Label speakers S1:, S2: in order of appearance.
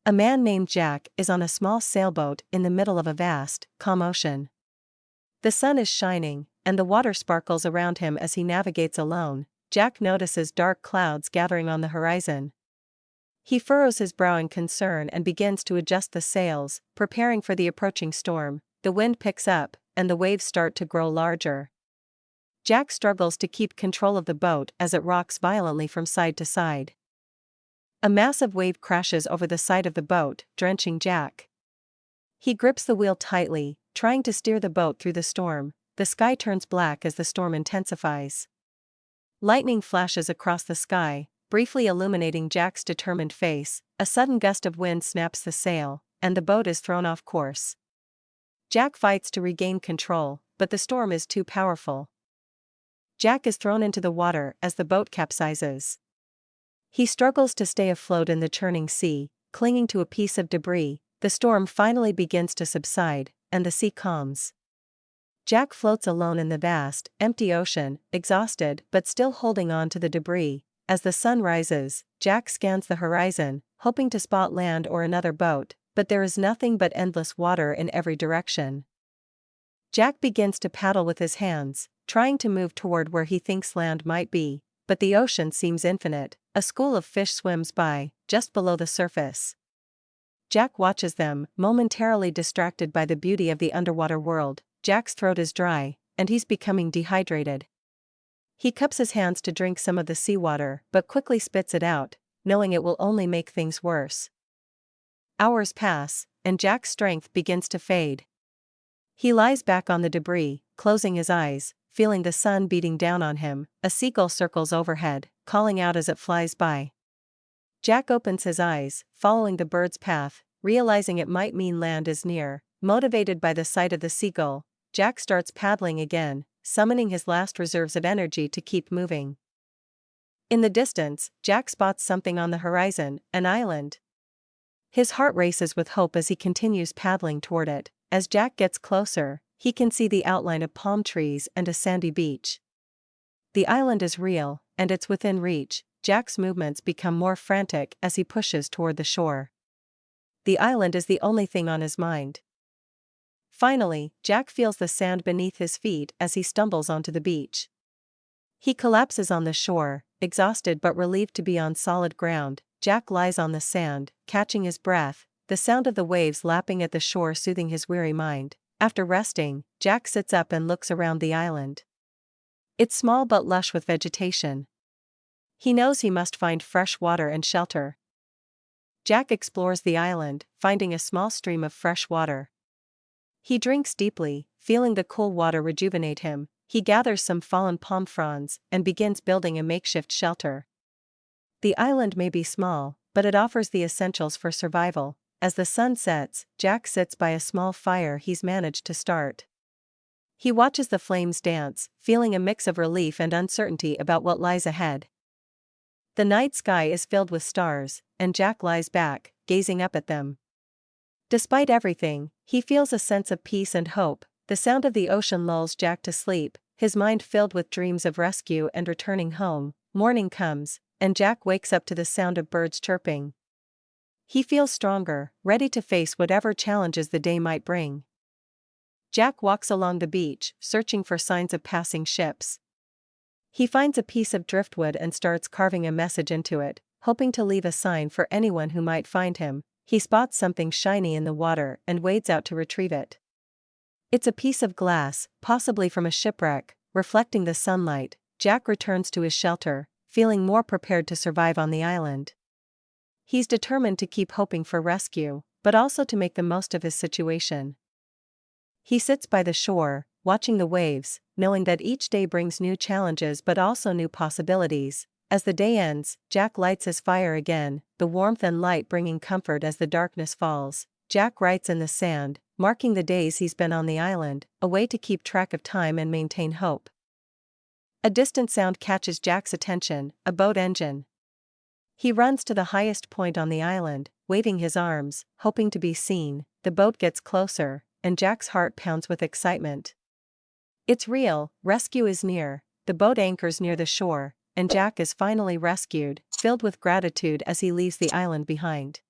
S1: A man named Jack is on a small sailboat in the middle of a vast, calm ocean. The sun is shining, and the water sparkles around him as he navigates alone. Jack notices dark clouds gathering on the horizon. He furrows his brow in concern and begins to adjust the sails, preparing for the approaching storm. The wind picks up, and the waves start to grow larger. Jack struggles to keep control of the boat as it rocks violently from side to side. A massive wave crashes over the side of the boat, drenching Jack. He grips the wheel tightly, trying to steer the boat through the storm. The sky turns black as the storm intensifies. Lightning flashes across the sky, briefly illuminating Jack's determined face. A sudden gust of wind snaps the sail, and the boat is thrown off course. Jack fights to regain control, but the storm is too powerful. Jack is thrown into the water as the boat capsizes. He struggles to stay afloat in the churning sea, clinging to a piece of debris. The storm finally begins to subside, and the sea calms. Jack floats alone in the vast, empty ocean, exhausted but still holding on to the debris. As the sun rises, Jack scans the horizon, hoping to spot land or another boat, but there is nothing but endless water in every direction. Jack begins to paddle with his hands, trying to move toward where he thinks land might be, but the ocean seems infinite. A school of fish swims by, just below the surface. Jack watches them, momentarily distracted by the beauty of the underwater world. Jack's throat is dry, and he's becoming dehydrated. He cups his hands to drink some of the seawater, but quickly spits it out, knowing it will only make things worse. Hours pass, and Jack's strength begins to fade. He lies back on the debris, closing his eyes, feeling the sun beating down on him. A seagull circles overhead, calling out as it flies by. Jack opens his eyes, following the bird's path, realizing it might mean land is near. Motivated by the sight of the seagull, Jack starts paddling again, summoning his last reserves of energy to keep moving. In the distance, Jack spots something on the horizon, an island. His heart races with hope as he continues paddling toward it. As Jack gets closer, he can see the outline of palm trees and a sandy beach. The island is real, and it's within reach. Jack's movements become more frantic as he pushes toward the shore. The island is the only thing on his mind. Finally, Jack feels the sand beneath his feet as he stumbles onto the beach. He collapses on the shore, exhausted but relieved to be on solid ground. Jack lies on the sand, catching his breath, the sound of the waves lapping at the shore soothing his weary mind. After resting, Jack sits up and looks around the island. It's small but lush with vegetation. He knows he must find fresh water and shelter. Jack explores the island, finding a small stream of fresh water. He drinks deeply, feeling the cool water rejuvenate him. He gathers some fallen palm fronds and begins building a makeshift shelter. The island may be small, but it offers the essentials for survival. As the sun sets, Jack sits by a small fire he's managed to start. He watches the flames dance, feeling a mix of relief and uncertainty about what lies ahead. The night sky is filled with stars, and Jack lies back, gazing up at them. Despite everything, he feels a sense of peace and hope. The sound of the ocean lulls Jack to sleep, his mind filled with dreams of rescue and returning home. Morning comes, and Jack wakes up to the sound of birds chirping. He feels stronger, ready to face whatever challenges the day might bring. Jack walks along the beach, searching for signs of passing ships. He finds a piece of driftwood and starts carving a message into it, hoping to leave a sign for anyone who might find him. He spots something shiny in the water and wades out to retrieve it. It's a piece of glass, possibly from a shipwreck, reflecting the sunlight. Jack returns to his shelter, feeling more prepared to survive on the island. He's determined to keep hoping for rescue, but also to make the most of his situation. He sits by the shore, watching the waves, knowing that each day brings new challenges but also new possibilities. As the day ends, Jack lights his fire again, the warmth and light bringing comfort as the darkness falls. Jack writes in the sand, marking the days he's been on the island, a way to keep track of time and maintain hope. A distant sound catches Jack's attention, a boat engine. He runs to the highest point on the island, waving his arms, hoping to be seen. The boat gets closer, and Jack's heart pounds with excitement. It's real, rescue is near. The boat anchors near the shore, and Jack is finally rescued, filled with gratitude as he leaves the island behind.